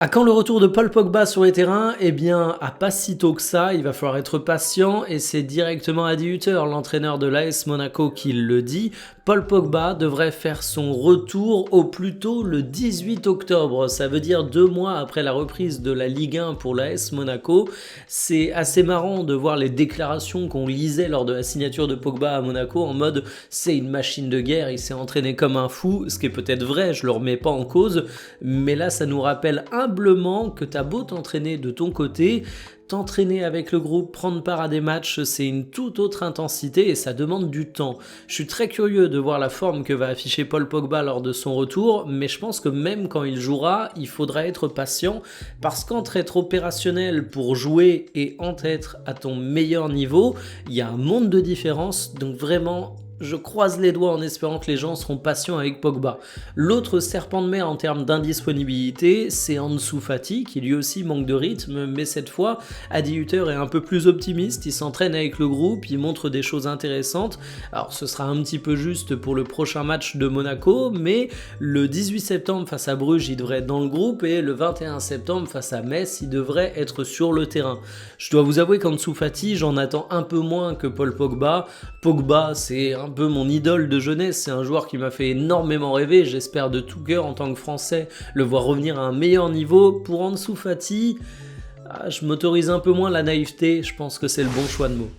À quand le retour de Paul Pogba sur les terrains? Eh bien, à pas si tôt que ça, il va falloir être patient et c'est directement Adi Hütter, l'entraîneur de l'AS Monaco, qui le dit. Paul Pogba devrait faire son retour au plus tôt le 18 octobre. Ça veut dire 2 mois après la reprise de la Ligue 1 pour l'AS Monaco. C'est assez marrant de voir les déclarations qu'on lisait lors de la signature de Pogba à Monaco en mode c'est une machine de guerre, il s'est entraîné comme un fou, ce qui est peut-être vrai, je le remets pas en cause, mais là ça nous rappelle humblement que t'as beau t'entraîner de ton côté, t'entraîner avec le groupe, prendre part à des matchs, c'est une toute autre intensité et ça demande du temps. Je suis très curieux de voir la forme que va afficher Paul Pogba lors de son retour, mais je pense que même quand il jouera, il faudra être patient parce qu'entre être opérationnel pour jouer et entre être à ton meilleur niveau, il y a un monde de différence, donc vraiment je croise les doigts en espérant que les gens seront patients avec Pogba. L'autre serpent de mer en termes d'indisponibilité, c'est Ansu Fati, qui lui aussi manque de rythme, mais cette fois, Adi Hütter est un peu plus optimiste, il s'entraîne avec le groupe, il montre des choses intéressantes. Alors ce sera un petit peu juste pour le prochain match de Monaco, mais le 18 septembre face à Bruges, il devrait être dans le groupe, et le 21 septembre face à Metz, il devrait être sur le terrain. Je dois vous avouer qu'Ansu Fati, j'en attends un peu moins que Paul Pogba. Pogba, c'est un peu mon idole de jeunesse, c'est un joueur qui m'a fait énormément rêver, j'espère de tout cœur en tant que Français le voir revenir à un meilleur niveau. Pour Ansu Fati, je m'autorise un peu moins la naïveté, je pense que c'est le bon choix de mots.